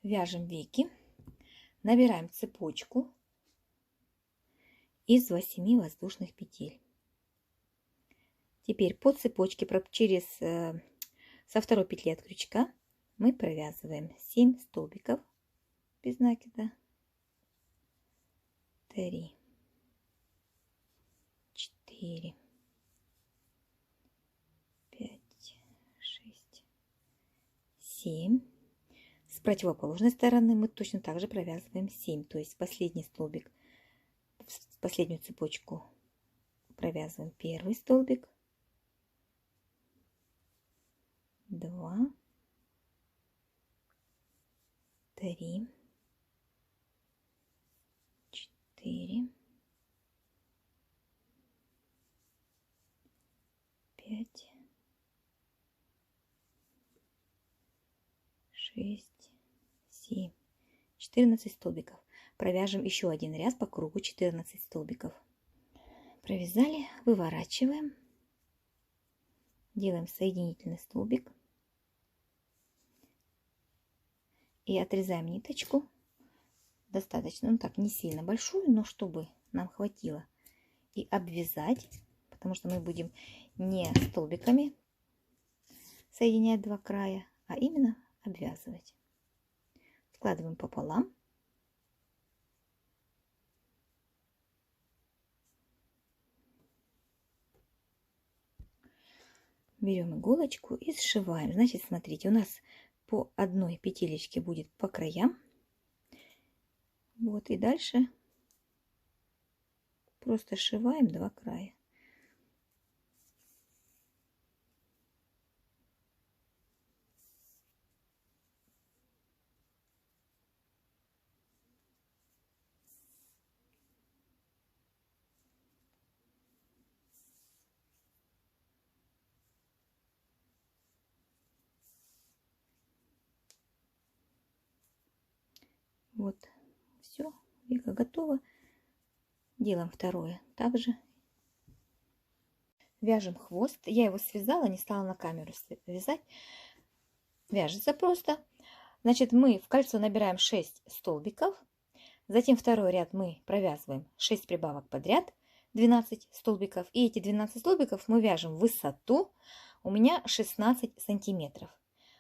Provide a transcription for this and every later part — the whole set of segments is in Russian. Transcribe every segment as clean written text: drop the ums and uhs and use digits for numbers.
Вяжем веки, набираем цепочку из 8 воздушных петель. Теперь по цепочке со второй петли от крючка мы провязываем 7 столбиков без накида. 3, 4, 5, 6, 7. С противоположной стороны мы точно так же провязываем 7, то есть последний столбик, в последнюю цепочку провязываем первый столбик, 2, 3, 4, 5, 6, 7, 14 столбиков. Провяжем еще один ряд по кругу 14 столбиков. Провязали, выворачиваем, делаем соединительный столбик и отрезаем ниточку достаточно, ну так, не сильно большую, но чтобы нам хватило, и обвязать, потому что мы будем не столбиками соединять два края, а именно обвязывать. Складываем пополам. Берем иголочку и сшиваем. Значит, смотрите, у нас по одной петелечке будет по краям. Вот, и дальше просто сшиваем два края. Вот, все, века готова. Делаем второе также. Вяжем хвост. Я его связала, не стала на камеру вязать. Вяжется просто. Значит, мы в кольцо набираем 6 столбиков. Затем второй ряд мы провязываем 6 прибавок подряд, 12 столбиков. И эти 12 столбиков мы вяжем в высоту. У меня 16 сантиметров.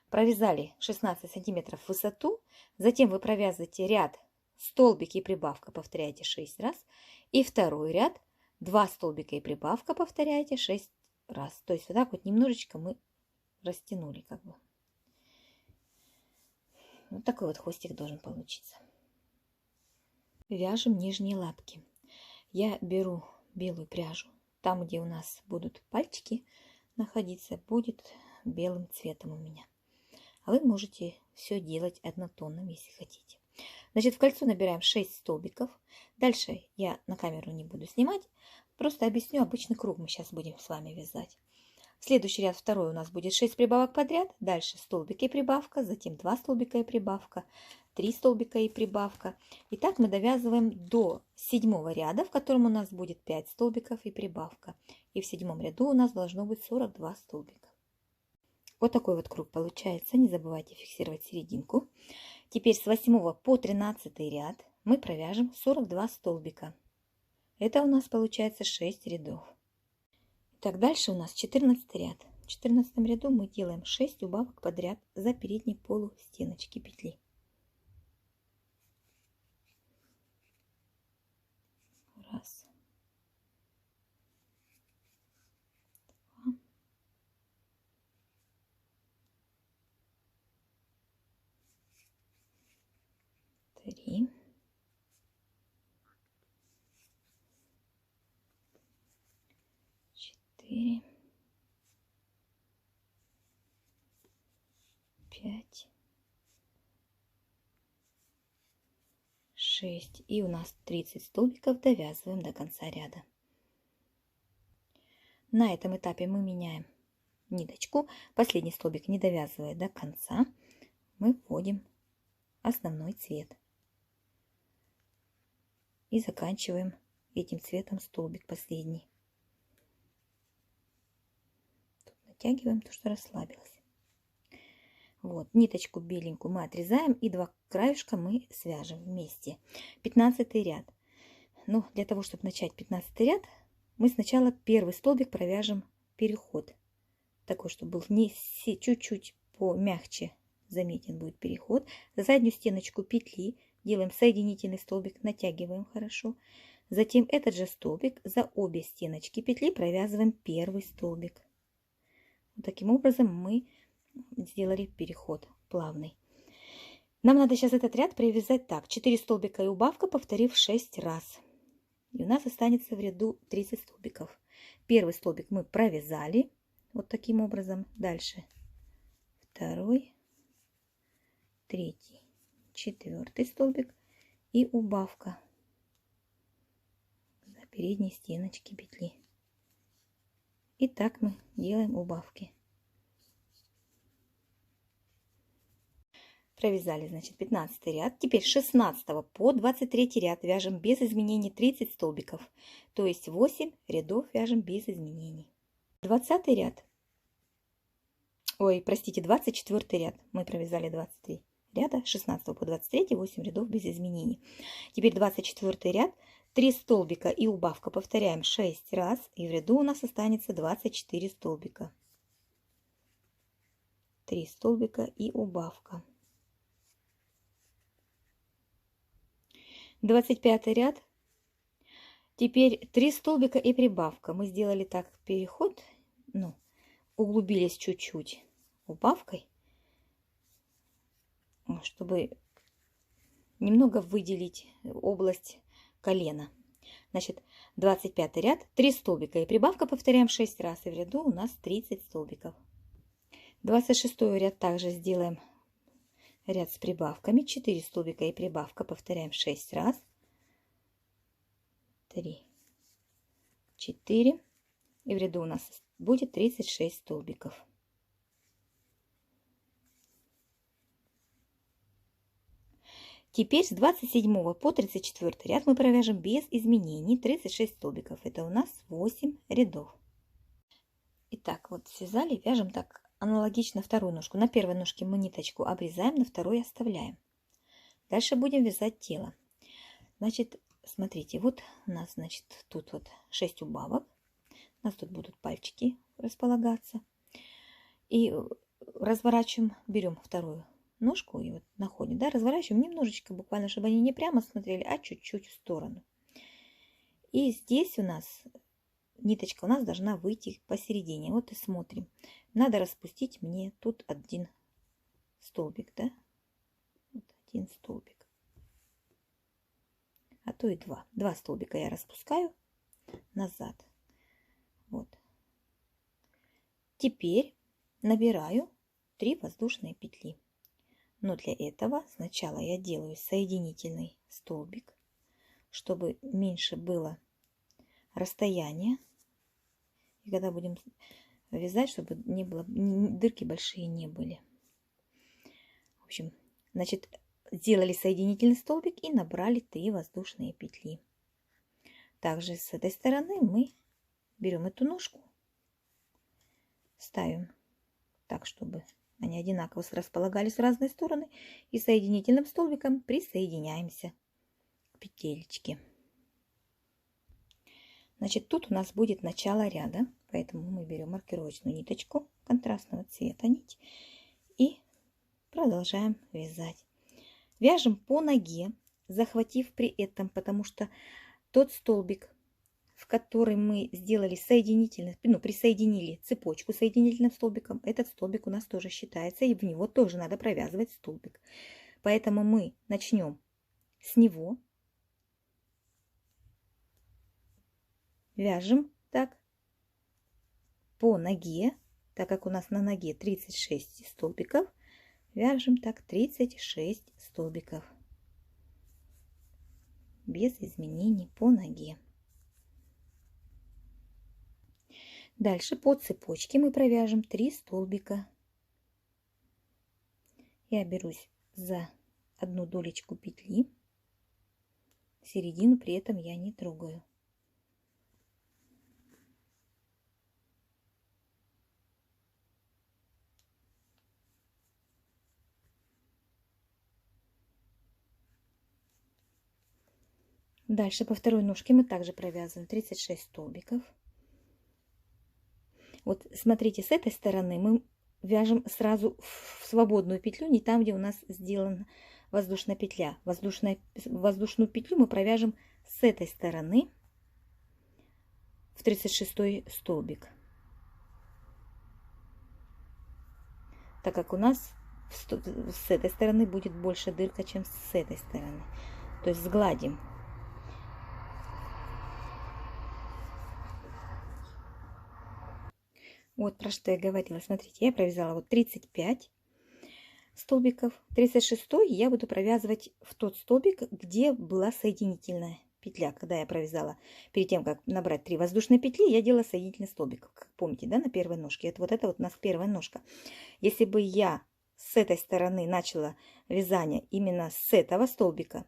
Провязали 16 сантиметров в высоту. Затем вы провязываете ряд столбик и прибавка, повторяете 6 раз. И второй ряд 2 столбика и прибавка, повторяете 6 раз. То есть вот так вот немножечко мы растянули как бы. Вот такой вот хвостик должен получиться. Вяжем нижние лапки. Я беру белую пряжу. Там, где у нас будут пальчики находиться, будет белым цветом у меня. А вы можете все делать однотонным, если хотите. Значит, в кольцо набираем 6 столбиков. Дальше я на камеру не буду снимать. Просто объясню, обычный круг мы сейчас будем с вами вязать. Следующий ряд второй у нас будет 6 прибавок подряд. Дальше столбик и прибавка, затем 2 столбика и прибавка, 3 столбика и прибавка. И так мы довязываем до 7 ряда, в котором у нас будет 5 столбиков и прибавка. И в 7 ряду у нас должно быть 42 столбика. Вот такой вот круг получается. Не забывайте фиксировать серединку. Теперь с 8 по 13 ряд мы провяжем 42 столбика. Это у нас получается 6 рядов. Так, дальше у нас 14 ряд. В 14 ряду мы делаем 6 убавок подряд за передней полу стеночки петли. Раз. Два. Три. 4. 5. 6. И у нас 30 столбиков довязываем до конца ряда. На этом этапе мы меняем ниточку. Последний столбик не довязывая до конца, мы вводим основной цвет. И заканчиваем этим цветом столбик последний. Тут натягиваем то, что расслабилось. Вот, ниточку беленькую мы отрезаем и два краешка мы свяжем вместе. 15 ряд. Ну, для того, чтобы начать 15 ряд, мы сначала первый столбик провяжем переход. Такой, чтобы был не чуть-чуть помягче, заметен будет переход. Заднюю стеночку петли делаем соединительный столбик, натягиваем хорошо. Затем этот же столбик за обе стеночки петли провязываем первый столбик. Вот таким образом мы сделали переход плавный. Нам надо сейчас этот ряд привязать так. 4 столбика и убавка, повторив 6 раз. И у нас останется в ряду 30 столбиков. Первый столбик мы провязали. Вот таким образом. Дальше второй, третий, четвертый столбик и убавка за передние стеночки петли. И так мы делаем убавки. Провязали, значит, 15 ряд. Теперь с 16 по 23 ряд вяжем без изменений 30 столбиков. То есть 8 рядов вяжем без изменений. 20 ряд. Ой, простите, 24 ряд. Мы провязали 23 ряда. С 16 по 23 8 рядов без изменений. Теперь 24 ряд. 3 столбика и убавка. Повторяем 6 раз. И в ряду у нас останется 24 столбика. 3 столбика и убавка. 25 ряд. Теперь 3 столбика и прибавка. Мы сделали так переход, ну, углубились чуть-чуть убавкой, чтобы немного выделить область колена. Значит, 25 ряд, 3 столбика и прибавка, повторяем 6 раз, и в ряду у нас 30 столбиков. 26 ряд также сделаем ряд с прибавками, 4 столбика и прибавка, повторяем 6 раз, 3, 4, и в ряду у нас будет 36 столбиков. Теперь с 27 по 34 ряд мы провяжем без изменений 36 столбиков. Это у нас 8 рядов. Итак, вот связали, вяжем так аналогично вторую ножку. На первой ножке мы ниточку обрезаем, на второй оставляем. Дальше будем вязать тело. Значит, смотрите, вот у нас, значит, тут вот 6 убавок. У нас тут будут пальчики располагаться. И разворачиваем, берем вторую ножку и вот находим, да, разворачиваем немножечко, буквально, чтобы они не прямо смотрели, а чуть-чуть в сторону. И здесь у нас ниточка у нас должна выйти посередине. Вот и смотрим. Надо распустить мне тут один столбик, да? Вот один столбик. А то и два. Два столбика я распускаю назад. Вот. Теперь набираю 3 воздушные петли. Но для этого сначала я делаю соединительный столбик, чтобы меньше было расстояние. И когда будем вязать, чтобы не было, дырки большие не были. В общем, значит, сделали соединительный столбик и набрали 3 воздушные петли. Также с этой стороны мы берем эту ножку, ставим так, чтобы они одинаково располагались в разные стороны, и соединительным столбиком присоединяемся к петелечке. Значит, тут у нас будет начало ряда, поэтому мы берем маркировочную ниточку контрастного цвета нить и продолжаем вязать. Вяжем по ноге, захватив при этом, потому что тот столбик, в который мы сделали соединительный, ну, присоединили цепочку соединительным столбиком, этот столбик у нас тоже считается, и в него тоже надо провязывать столбик. Поэтому мы начнем с него, вяжем так по ноге, так как у нас на ноге 36 столбиков, вяжем так 36 столбиков без изменений по ноге. Дальше по цепочке мы провяжем 3 столбика. Я берусь за одну долечку петли, середину при этом я не трогаю. Дальше по второй ножке мы также провязываем 36 столбиков. Вот смотрите, с этой стороны мы вяжем сразу в свободную петлю, не там, где у нас сделана воздушная петля. Воздушную петлю мы провяжем с этой стороны в 36 столбик. Так как у нас с этой стороны будет больше дырка, чем с этой стороны. То есть сгладим. Вот про что я говорила. Смотрите, я провязала вот 35 столбиков. 36 я буду провязывать в тот столбик, где была соединительная петля. Когда я провязала, перед тем, как набрать 3 воздушные петли, я делала соединительный столбик. Как помните, да, на первой ножке. Это вот это у нас первая ножка. Если бы я с этой стороны начала вязание именно с этого столбика,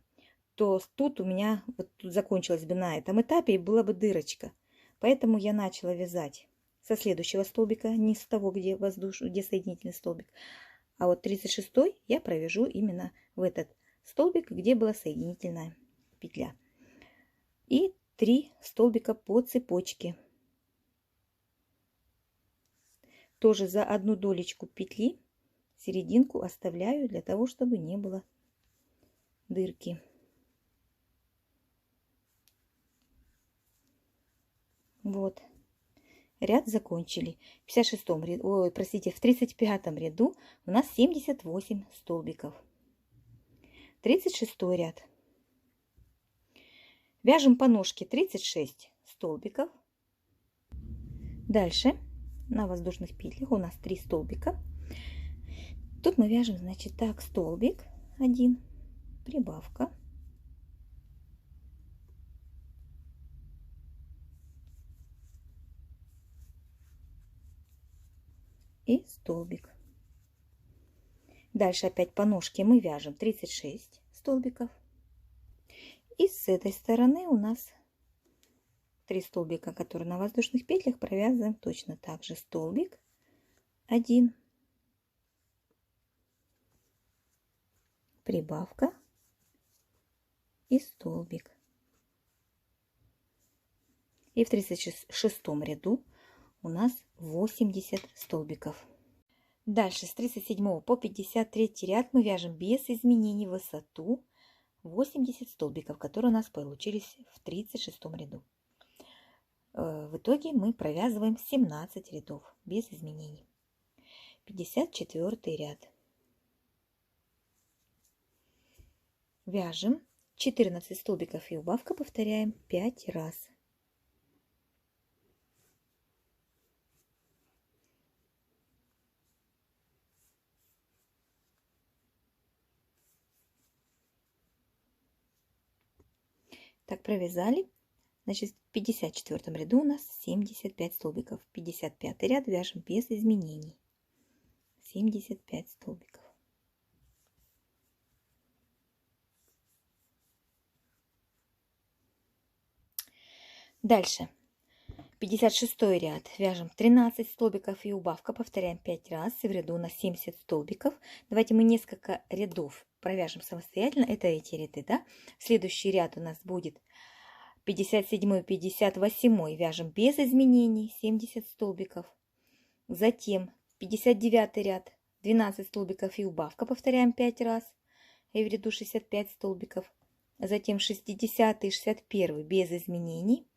то тут у меня вот тут закончилась бы на этом этапе и была бы дырочка. Поэтому я начала вязать со следующего столбика, не с того, где где соединительный столбик. А вот 36 я провяжу именно в этот столбик, где была соединительная петля. И 3 столбика по цепочке. Тоже за одну долечку петли серединку оставляю для того, чтобы не было дырки. Вот. Ряд закончили. В 56 ряду, ой, простите, в 35 ряду у нас 78 столбиков. 36 ряд. Вяжем по ножке 36 столбиков. Дальше на воздушных петлях у нас 3 столбика. Тут мы вяжем, значит, так, столбик 1, прибавка. И столбик. Дальше опять по ножке мы вяжем 36 столбиков. И с этой стороны у нас 3 столбика, которые на воздушных петлях, провязываем точно так же. Столбик 1, прибавка и столбик. И в 36 ряду у нас 80 столбиков. Дальше с 37 по 53 ряд мы вяжем без изменений высоту 80 столбиков, которые у нас получились в 36 ряду. В итоге мы провязываем 17 рядов без изменений. 54 ряд. Вяжем 14 столбиков и убавка, повторяем 5 раз. Так, провязали. Значит, в 54 ряду у нас 75 столбиков. 55 ряд вяжем без изменений. 75 столбиков. Дальше. 56 ряд. Вяжем 13 столбиков и убавка. Повторяем 5 раз. И в ряду у нас 70 столбиков. Давайте мы несколько рядов провяжем самостоятельно. Это эти ряды, да? Следующий ряд у нас будет 57 и 58. Вяжем без изменений 70 столбиков. Затем 59 ряд. 12 столбиков и убавка. Повторяем 5 раз. И в ряду 65 столбиков. Затем 60 и 61 без изменений.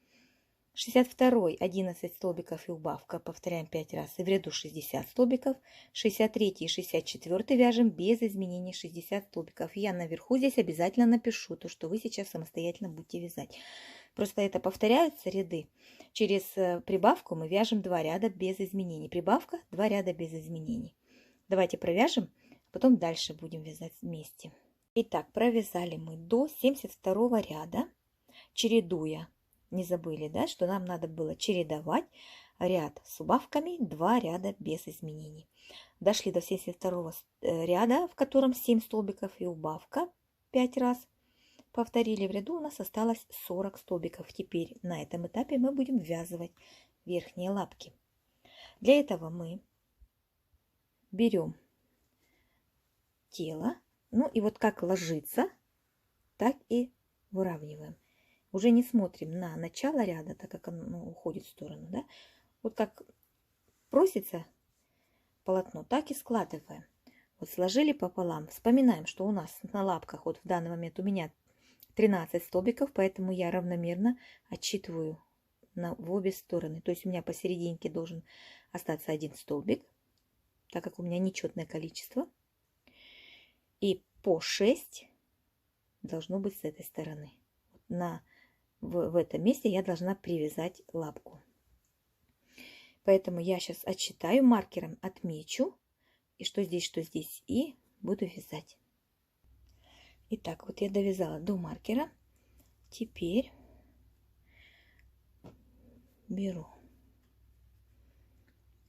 62 11 столбиков и убавка, повторяем 5 раз, и в ряду 60 столбиков. 63 и 64 вяжем без изменений 60 столбиков. Я наверху здесь обязательно напишу то, что вы сейчас самостоятельно будете вязать. Просто это повторяются ряды. Через прибавку мы вяжем 2 ряда без изменений. Прибавка 2 ряда без изменений. Давайте провяжем, потом дальше будем вязать вместе. Итак, провязали мы до 72 ряда, чередуя. Не забыли, да, что нам надо было чередовать ряд с убавками, 2 ряда без изменений. Дошли до 72 ряда, в котором 7 столбиков и убавка 5 раз. Повторили в ряду, у нас осталось 40 столбиков. Теперь на этом этапе мы будем ввязывать верхние лапки. Для этого мы берем тело, ну и вот как ложится, так и выравниваем. уже не смотрим на начало ряда, так как оно уходит в сторону, да. Вот как просится полотно, так и складываем. Вот сложили пополам. Вспоминаем, что у нас на лапках, вот в данный момент у меня 13 столбиков, поэтому я равномерно отсчитываю в обе стороны. То есть у меня посерединке должен остаться один столбик, так как у меня нечетное количество. И по 6 должно быть с этой стороны. В этом месте я должна привязать лапку. Поэтому я сейчас отсчитаю, маркером отмечу, и что здесь, и буду вязать. Итак, вот я довязала до маркера. Теперь беру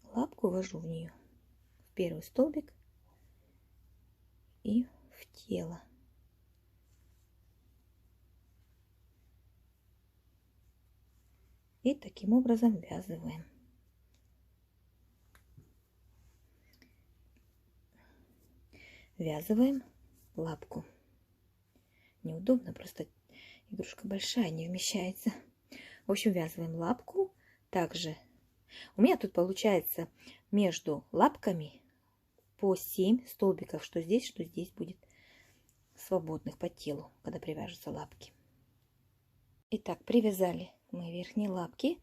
лапку, ввожу в нее в первый столбик и в тело. И таким образом ввязываем. Ввязываем лапку. Неудобно, просто игрушка большая, не вмещается. В общем, ввязываем лапку. Также у меня тут получается между лапками по 7 столбиков, что здесь будет свободных по телу, когда привяжутся лапки. Итак, привязали мы верхние лапки.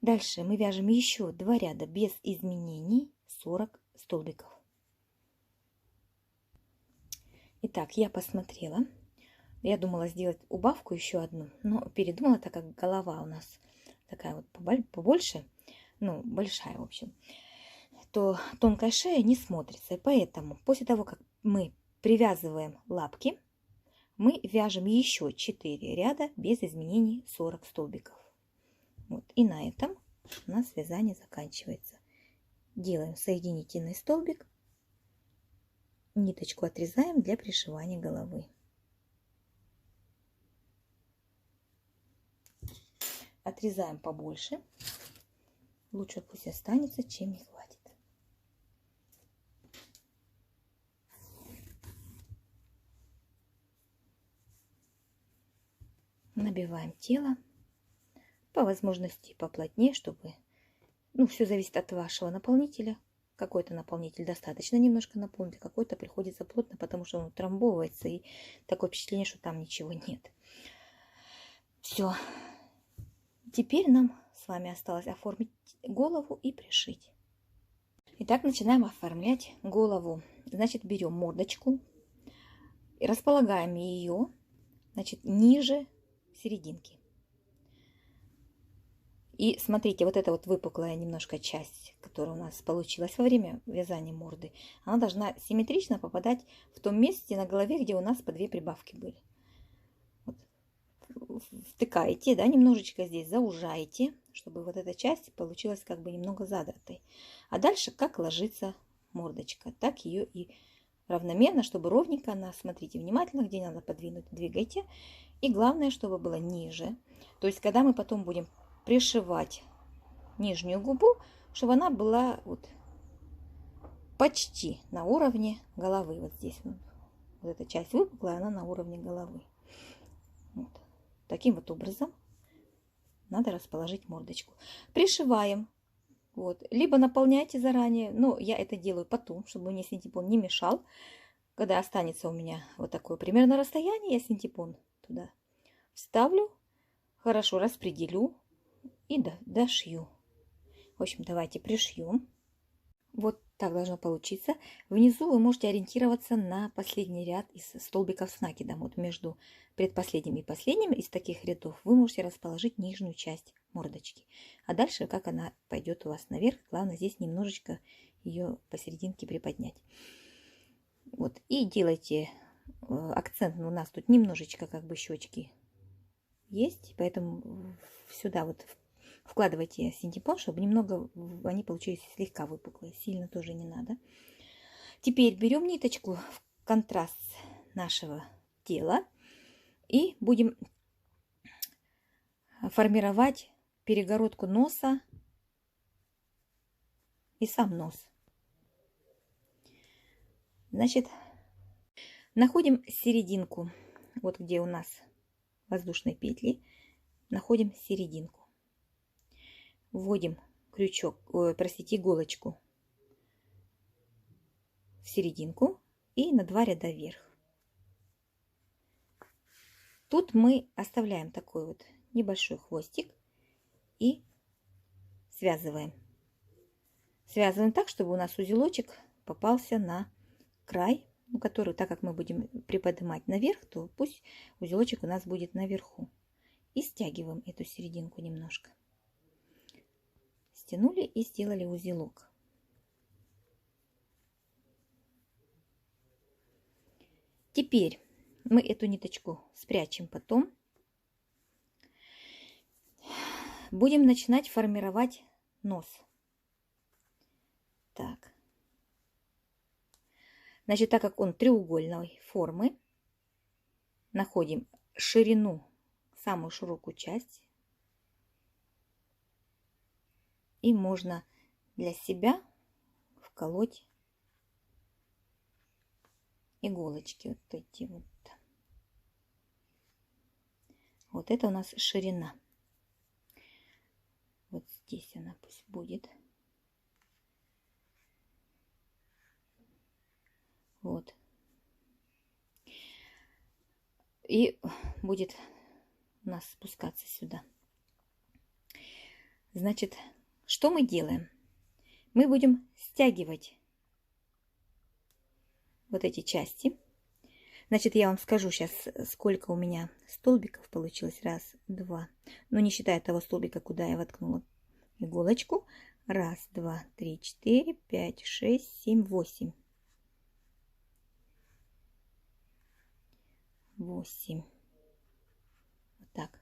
Дальше мы вяжем еще 2 ряда без изменений, 40 столбиков. Итак, я посмотрела. Я думала сделать убавку еще одну, но передумала, так как голова у нас такая вот побольше, ну, большая, в общем, то тонкая шея не смотрится. И поэтому после того, как мы привязываем лапки, мы вяжем еще 4 ряда без изменений, 40 столбиков. Вот. И на этом у нас вязание заканчивается. Делаем соединительный столбик, ниточку отрезаем для пришивания головы. Отрезаем побольше. Лучше пусть останется, чем не хватит. Набиваем тело. По возможности поплотнее, чтобы... Ну, все зависит от вашего наполнителя. Какой-то наполнитель достаточно немножко наполнить, а какой-то приходится плотно, потому что он утрамбовывается. И такое впечатление, что там ничего нет. Все. Теперь нам с вами осталось оформить голову и пришить. Итак, начинаем оформлять голову. Значит, берем мордочку и располагаем ее, значит, ниже серединки. И смотрите, вот эта вот выпуклая немножко часть, которая у нас получилась во время вязания морды, она должна симметрично попадать в том месте на голове, где у нас по 2 прибавки были. Вот. Втыкаете, да, немножечко здесь заужаете, чтобы вот эта часть получилась как бы немного задратой. А дальше как ложится мордочка, так ее и равномерно, чтобы ровненько она, смотрите внимательно, где надо подвинуть, двигайте. И главное, чтобы было ниже. То есть, когда мы потом будем пришивать нижнюю губу, чтобы она была вот почти на уровне головы. Вот здесь вот эта часть выпуклая, она на уровне головы. Вот. Таким вот образом надо расположить мордочку. Пришиваем. Вот. Либо наполняйте заранее, но я это делаю потом, чтобы мне синтепон не мешал. Когда останется у меня вот такое примерно расстояние, я синтепон туда вставлю, хорошо распределю и дошью. В общем, давайте пришьем. Вот так должно получиться. Внизу вы можете ориентироваться на последний ряд из столбиков с накидом. Вот между предпоследним и последним из таких рядов вы можете расположить нижнюю часть мордочки. А дальше, как она пойдет у вас наверх, главное здесь немножечко ее посерединке приподнять. Вот. И делайте акцент. У нас тут немножечко как бы щечки есть, поэтому сюда вот вкладывайте синтепон, чтобы немного они получились слегка выпуклые. Сильно тоже не надо. Теперь берем ниточку в контраст нашего тела и будем формировать перегородку носа и сам нос. Значит, находим серединку, вот где у нас воздушные петли, находим серединку. Вводим крючок, простите, иголочку в серединку и на 2 ряда вверх. Тут мы оставляем такой вот небольшой хвостик и связываем. Связываем так, чтобы у нас узелочек попался на край, который, так как мы будем приподнимать наверх, то пусть узелочек у нас будет наверху. И стягиваем эту серединку немножко. Стянули и сделали узелок. Теперь мы эту ниточку спрячем потом. Будем начинать формировать нос. Так. Значит, так как он треугольной формы, находим ширину, самую широкую часть. И можно для себя вколоть иголочки вот эти вот. Вот это у нас ширина. Вот здесь она пусть будет. Вот. И будет у нас спускаться сюда. Значит, что мы делаем? Мы будем стягивать вот эти части. Значит, я вам скажу сейчас, сколько у меня столбиков получилось. Раз, два. Но не считая того столбика, куда я воткнула иголочку. Раз, два, три, 4, 5, 6, 7, 8. 8. Вот так.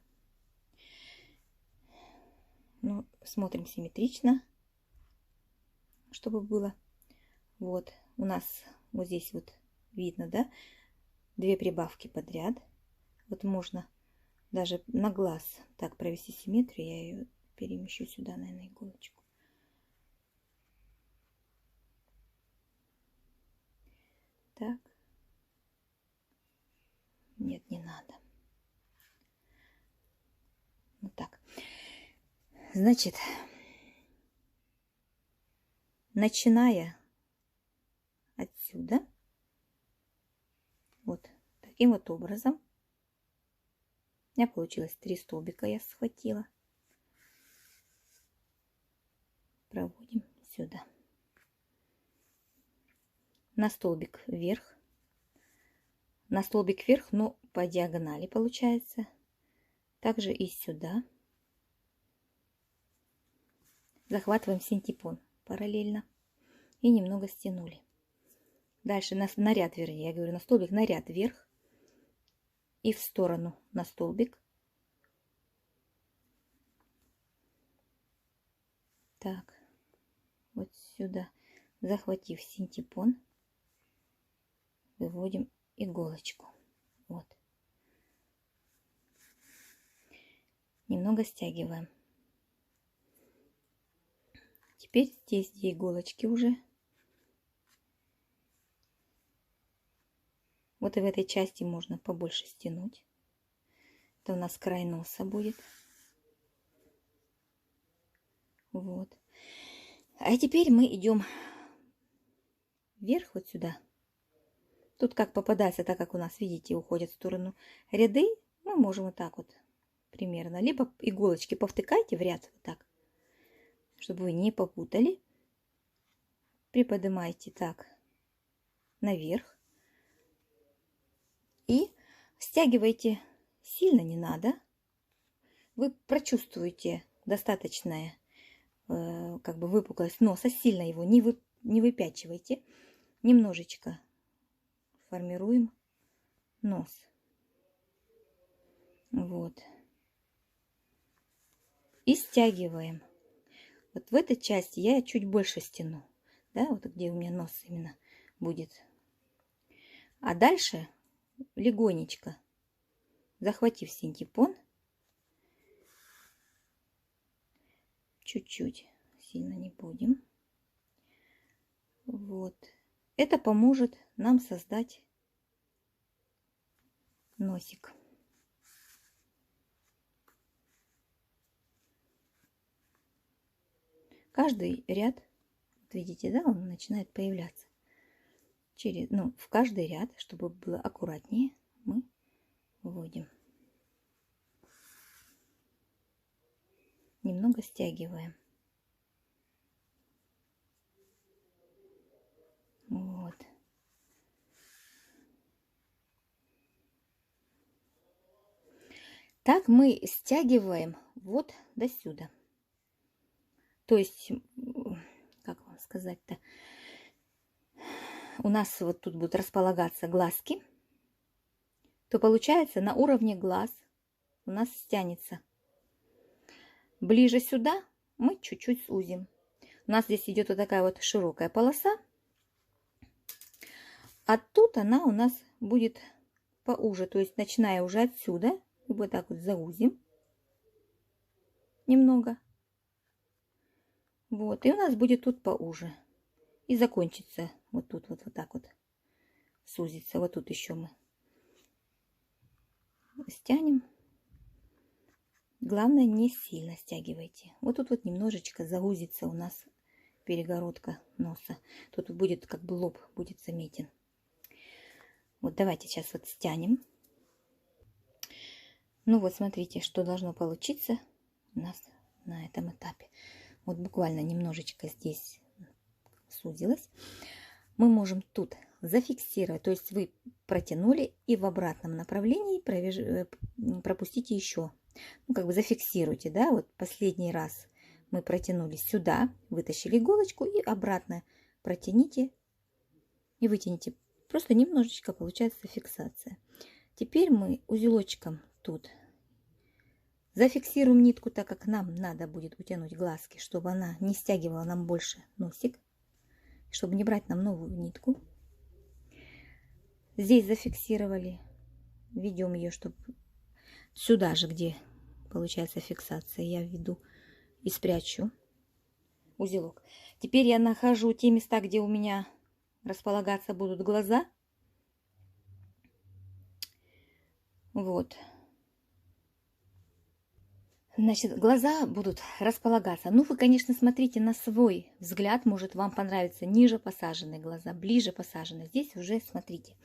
Ну, смотрим симметрично, чтобы было. Вот у нас вот здесь вот видно, да, 2 прибавки подряд. Вот можно даже на глаз так провести симметрию. Я ее перемещу сюда, наверное, иголочку. Так. Нет, не надо. Вот так. Значит, начиная отсюда, вот таким вот образом, у меня получилось 3 столбика, я схватила. Проводим сюда. На столбик вверх. На столбик вверх, но по диагонали получается. Также и сюда. Захватываем синтепон параллельно. И немного стянули. Дальше на ряд, вернее, я говорю на столбик, на ряд вверх. И в сторону на столбик. Так, вот сюда, захватив синтепон, выводим иголочку. Вот. Немного стягиваем. Теперь здесь 2 иголочки уже. Вот и в этой части можно побольше стянуть. Это у нас край носа будет. Вот. А теперь мы идем вверх вот сюда. Тут как попадается, так как у нас, видите, уходят в сторону ряды, мы можем вот так вот примерно. Либо иголочки повтыкайте в ряд вот так, чтобы вы не попутали. Приподнимайте так наверх. И стягивайте, сильно не надо. Вы прочувствуете достаточная как бы выпуклость носа, сильно его не выпячивайте. Немножечко формируем нос. Вот. И стягиваем. Вот в этой части я чуть больше стяну. Да, вот где у меня нос именно будет. А дальше легонечко, захватив синтепон, чуть-чуть, сильно не будем. Вот. Это поможет нам создать носик. Каждый ряд, вот видите, да, он начинает появляться. В каждый ряд, чтобы было аккуратнее, мы вводим. Немного стягиваем. Вот. Так мы стягиваем вот до сюда. То есть, как вам сказать-то, у нас вот тут будут располагаться глазки, то получается на уровне глаз у нас стянется. Ближе сюда мы чуть-чуть сузим. У нас здесь идет вот такая вот широкая полоса, а тут она у нас будет поуже, то есть начиная уже отсюда, вот так вот заузим немного. Вот, и у нас будет тут поуже. И закончится вот тут вот так вот. Сузится. Вот тут еще мы стянем. Главное, не сильно стягивайте. Вот тут вот немножечко заузится у нас перегородка носа. Тут будет как бы лоб будет заметен. Вот давайте сейчас вот стянем. Ну вот смотрите, что должно получиться у нас на этом этапе. Вот буквально немножечко здесь сузилось. Мы можем тут зафиксировать, то есть вы протянули и в обратном направлении пропустите еще. Ну, как бы зафиксируйте, да, вот последний раз мы протянули сюда, вытащили иголочку и обратно протяните и вытяните. Просто немножечко получается фиксация. Теперь мы узелочком тут зафиксируем нитку, так как нам надо будет утянуть глазки, чтобы она не стягивала нам больше носик, чтобы не брать нам новую нитку. Здесь зафиксировали, ведем ее, чтобы сюда же, где получается фиксация, я введу и спрячу узелок. Теперь я нахожу те места, где у меня располагаться будут глаза. Вот. Значит, глаза будут располагаться. Ну, вы, конечно, смотрите на свой взгляд. Может, вам понравится ниже посаженные глаза, ближе посаженные. Здесь уже смотрите.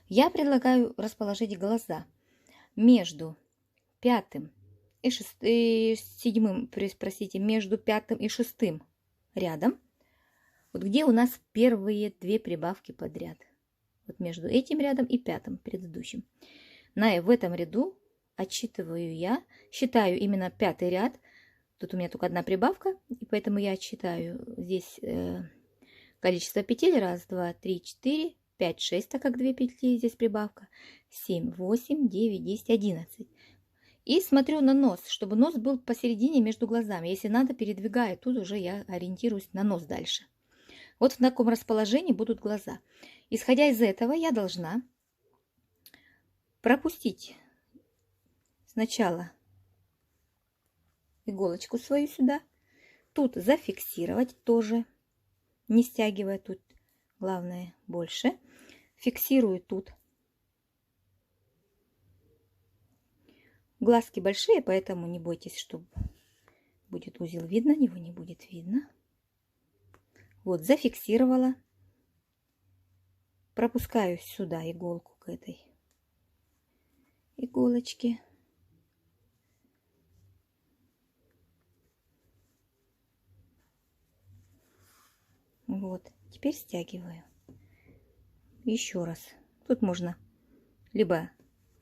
Я предлагаю расположить глаза между пятым и седьмым, простите, между пятым и шестым рядом. Вот где у нас первые две прибавки подряд. Вот между этим рядом и пятым предыдущим. В этом ряду отсчитываю я, считаю именно пятый ряд. Тут у меня только одна прибавка, и поэтому я отсчитаю здесь количество петель. 1, 2, 3, 4, 5, 6, так как 2 петли, здесь прибавка. 7, 8, 9, 10, 11. И смотрю на нос, чтобы нос был посередине между глазами. Если надо, передвигаю, тут уже я ориентируюсь на нос дальше. Вот в таком расположении будут глаза. Исходя из этого, я должна пропустить сначала иголочку свою сюда, тут зафиксировать тоже, не стягивая тут, главное больше, фиксирую тут. Глазки большие, поэтому не бойтесь, что будет узел видно, его не будет видно. Вот, зафиксировала, пропускаю сюда иголку к этой иголочке. Вот, теперь стягиваю. Еще раз. Тут можно либо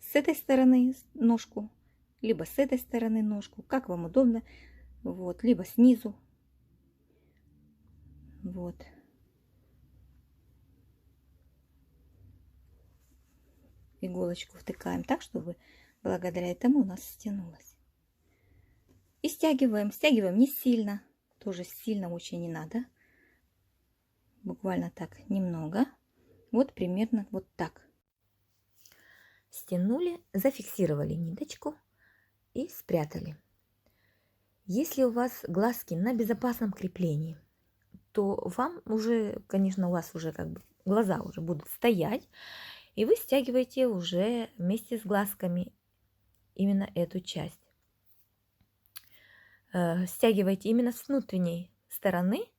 с этой стороны ножку, либо с этой стороны ножку, как вам удобно. Вот, либо снизу. Вот. Иголочку втыкаем так, чтобы благодаря этому у нас стянулось. И стягиваем. Стягиваем не сильно. Тоже сильно очень не надо. Буквально так немного. Вот примерно вот так. Стянули, зафиксировали ниточку и спрятали. Если у вас глазки на безопасном креплении, то вам уже, конечно, у вас уже как бы глаза уже будут стоять, и вы стягиваете уже вместе с глазками именно эту часть. Стягивайте именно с внутренней стороны,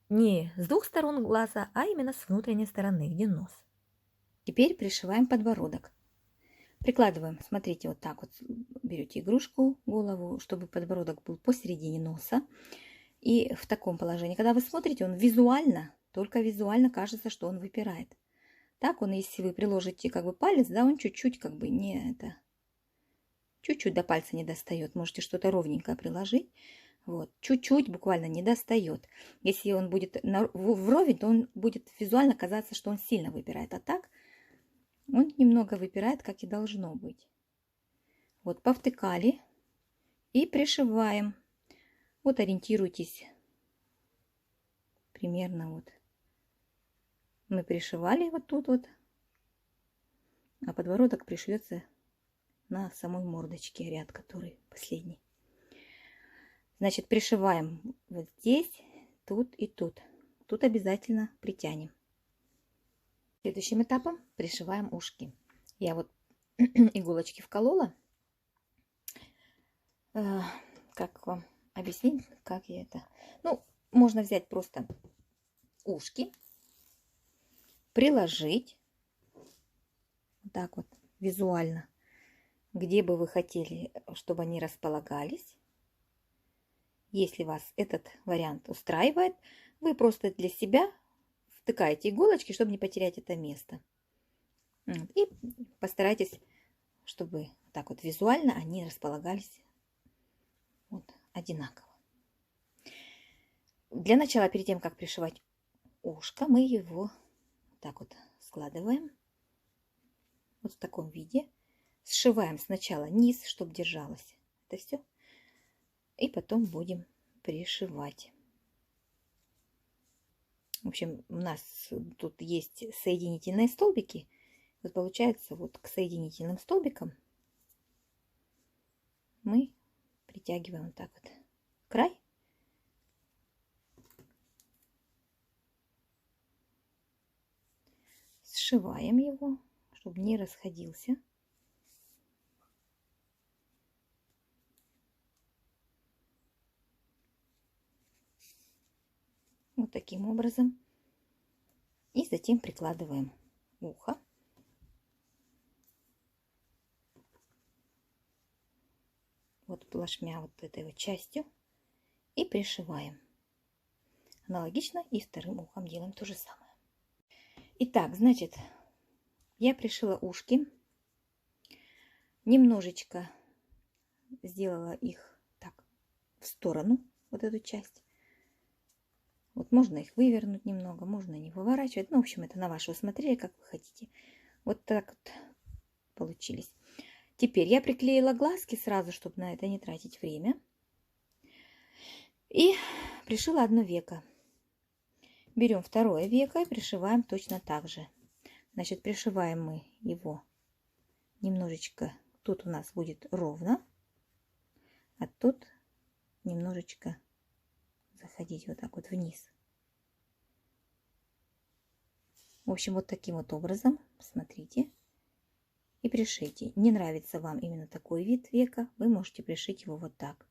не с двух сторон глаза, а именно с внутренней стороны, где нос. Теперь пришиваем подбородок. Прикладываем, смотрите, вот так вот берете игрушку, голову, чтобы подбородок был посередине носа. И в таком положении, когда вы смотрите, он визуально, только визуально кажется, что он выпирает. Так он, если вы приложите как бы палец, да, он чуть-чуть как бы не это, чуть-чуть до пальца не достает. Можете что-то ровненькое приложить. Вот, чуть-чуть буквально не достает. Если он будет вровень, то он будет визуально казаться, что он сильно выпирает. А так он немного выпирает, как и должно быть. Вот, повтыкали и пришиваем. Вот ориентируйтесь примерно вот. Мы пришивали вот тут вот, а подбородок пришьется на самой мордочке, ряд, который последний. Значит, пришиваем вот здесь, тут и тут. Тут обязательно притянем. Следующим этапом пришиваем ушки. Я вот иголочки вколола. Как вам объяснить, как я это... Ну, можно взять просто ушки, приложить вот так вот визуально, где бы вы хотели, чтобы они располагались. Если вас этот вариант устраивает, вы просто для себя втыкаете иголочки, чтобы не потерять это место. И постарайтесь, чтобы так вот визуально они располагались вот одинаково. Для начала, перед тем, как пришивать ушко, мы его так вот складываем вот в таком виде. Сшиваем сначала низ, чтобы держалось это все. И потом будем пришивать. В общем, у нас тут есть соединительные столбики. Вот получается, вот к соединительным столбикам мы притягиваем вот так вот край. Сшиваем его, чтобы не расходился. Вот таким образом. И затем прикладываем ухо. Вот плашмя вот этой вот частью. И пришиваем. Аналогично и вторым ухом делаем то же самое. Итак, значит, я пришила ушки. Немножечко сделала их так в сторону, вот эту часть. Вот можно их вывернуть немного, можно не выворачивать. Ну, в общем, это на ваше усмотрение, как вы хотите. Вот так вот получились. Теперь я приклеила глазки сразу, чтобы на это не тратить время. И пришила одно веко. Берем второе веко и пришиваем точно так же. Значит, пришиваем мы его немножечко. Тут у нас будет ровно, а тут немножечко заходить вот так вот вниз. В общем, вот таким вот образом, смотрите, и пришейте. Не нравится вам именно такой вид века, вы можете пришить его вот так.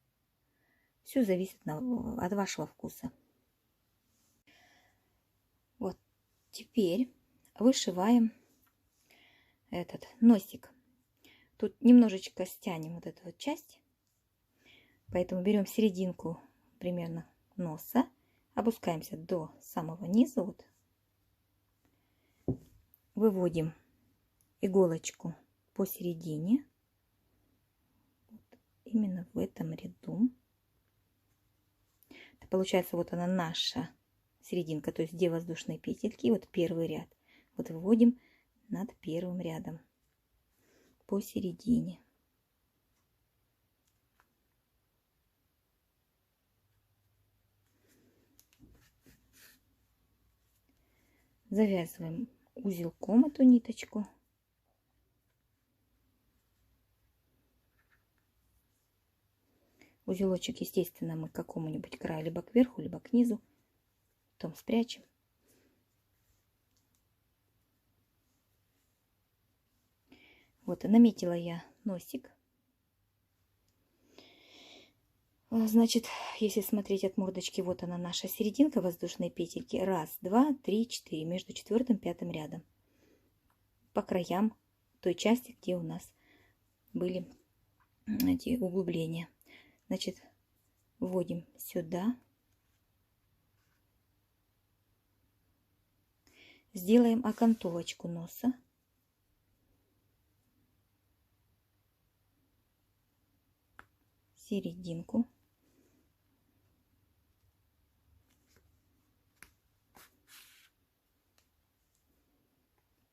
Все зависит от вашего вкуса. Вот теперь вышиваем этот носик. Тут немножечко стянем вот эту вот часть, поэтому берем серединку примерно носа, опускаемся до самого низа, вот, выводим иголочку посередине, вот, именно в этом ряду. Это получается вот она наша серединка, то есть где воздушные петельки, вот первый ряд. Вот выводим над первым рядом посередине. Завязываем узелком эту ниточку. Узелочек, естественно, мы к какому-нибудь краю, либо кверху, либо к низу, потом спрячем. Вот, наметила я носик. Значит, если смотреть от мордочки, вот она наша серединка воздушной петельки. Раз, два, три, четыре. Между четвертым и пятым рядом. По краям той части, где у нас были эти углубления. Значит, вводим сюда. Сделаем окантовочку носа. Серединку.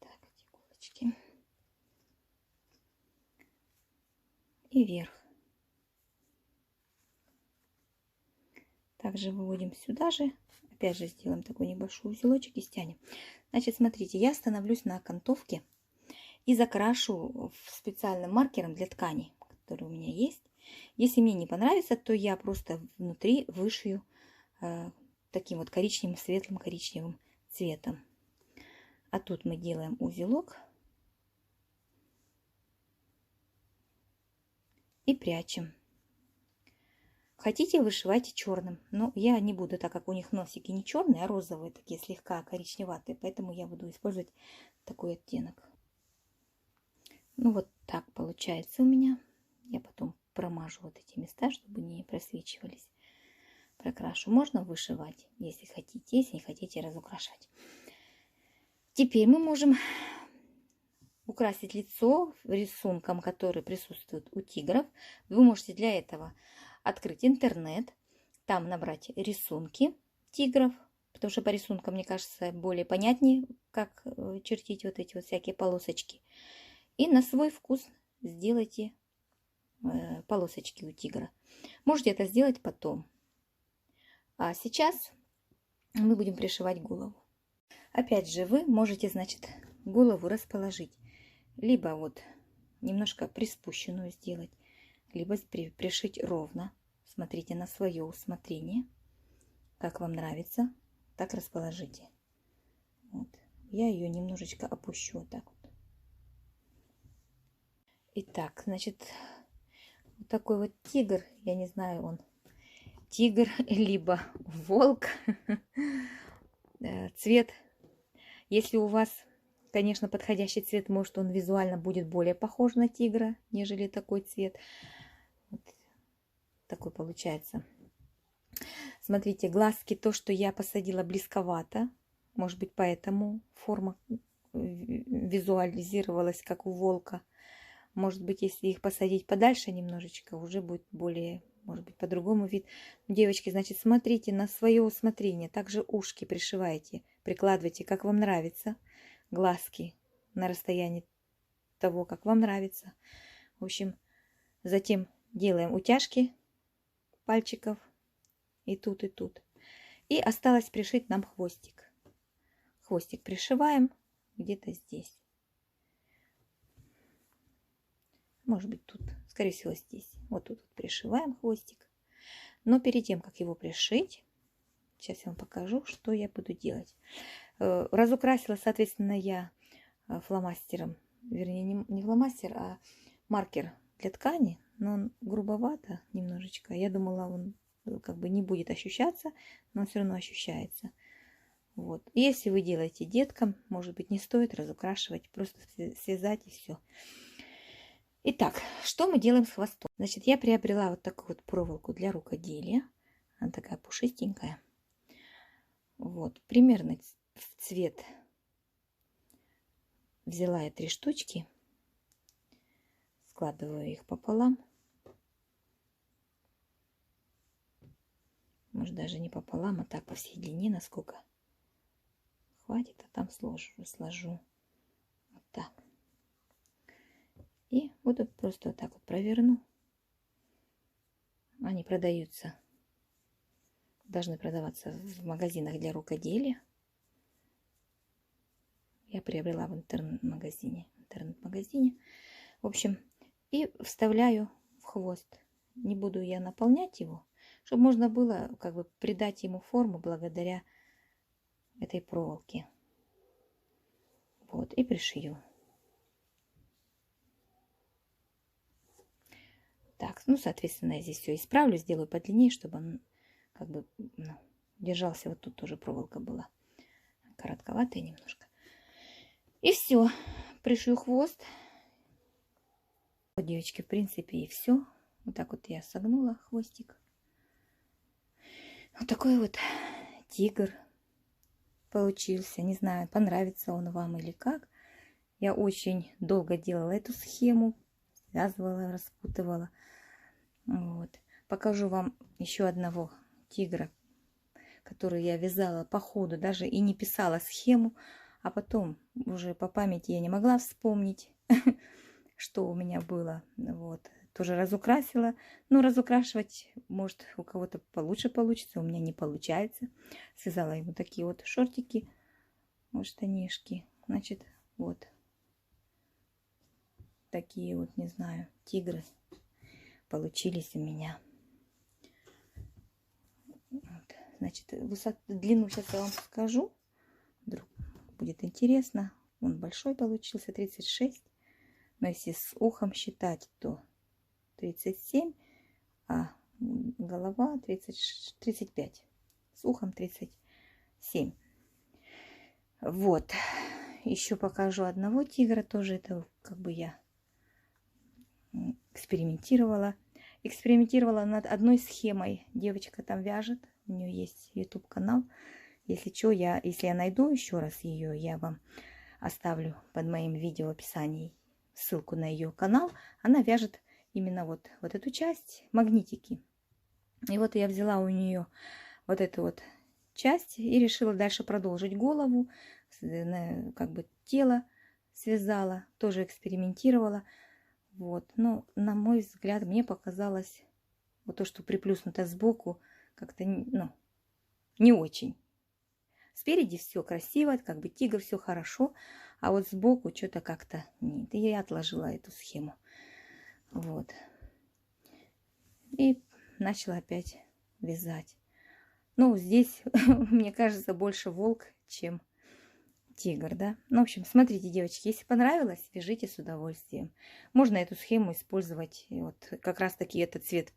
Так, эти иголочки. И вверх. Также выводим сюда же. Опять же сделаем такой небольшой узелочек и стянем. Значит, смотрите, я остановлюсь на окантовке и закрашу специальным маркером для ткани, который у меня есть. Если мне не понравится, то я просто внутри вышью таким вот коричневым, светлым коричневым цветом. А тут мы делаем узелок и прячем. Хотите, вышивайте черным, но я не буду, так как у них носики не черные, а розовые, такие слегка коричневатые, поэтому я буду использовать такой оттенок. Ну вот так получается у меня. Я потом промажу вот эти места, чтобы не просвечивались. Прокрашу. Можно вышивать, если хотите, если не хотите разукрашать. Теперь мы можем украсить лицо рисунком, который присутствует у тигров. Вы можете для этого открыть интернет, там набрать рисунки тигров, потому что по рисункам, мне кажется, более понятнее, как чертить вот эти вот всякие полосочки. И на свой вкус сделайте полосочки у тигра. Можете это сделать потом. А сейчас мы будем пришивать голову. Опять же, вы можете, значит, голову расположить. Либо вот немножко приспущенную сделать, либо пришить ровно. Смотрите на свое усмотрение. Как вам нравится, так расположите. Вот. Я ее немножечко опущу вот так вот. Итак, значит, вот такой вот тигр, я не знаю, он тигр, либо волк. Цвет, если у вас, конечно, подходящий цвет, может, он визуально будет более похож на тигра, нежели такой цвет. Вот такой получается. Смотрите, глазки, то, что я посадила, близковато. Может быть, поэтому форма визуализировалась, как у волка. Может быть, если их посадить подальше немножечко, уже будет более, может быть, по-другому вид. Девочки, значит, смотрите на свое усмотрение. Также ушки пришивайте, прикладывайте, как вам нравится. Глазки на расстоянии того, как вам нравится. В общем, затем делаем утяжки пальчиков и тут, и тут. И осталось пришить нам хвостик. Хвостик пришиваем где-то здесь. Может быть, тут, скорее всего, здесь. Вот тут пришиваем хвостик. Но перед тем, как его пришить, сейчас я вам покажу, что я буду делать. Разукрасила, соответственно, я фломастером, вернее, не фломастер, а маркер для ткани, но он грубовато немножечко. Я думала, он как бы не будет ощущаться, но он все равно ощущается. Вот. И если вы делаете деткам, может быть, не стоит разукрашивать, просто связать и все. Итак, что мы делаем с хвостом? Значит, я приобрела вот такую вот проволоку для рукоделия. Она такая пушистенькая. Вот, примерно в цвет взяла я 3 штучки. Складываю их пополам. Может, даже не пополам, а так по всей длине, насколько хватит, а там сложу. Вот так. И буду просто вот так вот проверну. Они продаются, должны продаваться в магазинах для рукоделия. Я приобрела в интернет-магазине. В общем, и вставляю в хвост. Не буду я наполнять его, чтобы можно было как бы придать ему форму благодаря этой проволоке. Вот, и пришью. Так, ну, соответственно, я здесь все исправлю, сделаю подлиннее, чтобы он как бы, ну, держался. Вот тут тоже проволока была коротковатая немножко. И все, пришью хвост. Вот, девочки, в принципе, и все. Вот так вот я согнула хвостик. Вот такой вот тигр получился. Не знаю, понравится он вам или как. Я очень долго делала эту схему, связывала, распутывала. Вот. Покажу вам еще одного тигра, который я вязала по ходу, даже и не писала схему, а потом уже по памяти я не могла вспомнить, что у меня было. Вот. Тоже разукрасила. Ну, разукрашивать, может, у кого-то получше получится, у меня не получается. Связала ему такие вот шортики, вот штанишки. Значит, вот такие вот, не знаю, тигры получились у меня. Вот. Значит, длину сейчас я вам скажу. Вдруг будет интересно. Он большой получился, 36. Но если с ухом считать, то 37, а голова 35. С ухом 37. Вот. Еще покажу одного тигра. Тоже это как бы я экспериментировала. Экспериментировала над одной схемой. Девочка там вяжет. У нее есть YouTube канал. Если что, если я найду еще раз ее, я вам оставлю под моим видео в описании ссылку на ее канал. Она вяжет именно вот эту часть, магнитики. И вот я взяла у нее вот эту вот часть и решила дальше продолжить голову, как бы тело связала, тоже экспериментировала. Вот, но на мой взгляд, мне показалось вот то, что приплюснуто сбоку, как-то, ну, не очень. Спереди все красиво, как бы тигр, все хорошо, а вот сбоку что-то как-то нет. И я отложила эту схему. Вот. И начала опять вязать. Ну, здесь, мне кажется, больше волк, чем тигр, да? Ну, в общем, смотрите, девочки, если понравилось, вяжите с удовольствием. Можно эту схему использовать, вот как раз-таки этот цвет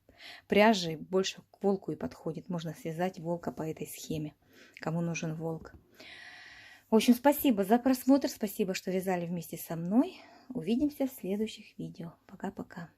пряжи больше к волку и подходит. Можно связать волка по этой схеме, кому нужен волк. В общем, спасибо за просмотр, спасибо, что вязали вместе со мной. Увидимся в следующих видео. Пока-пока.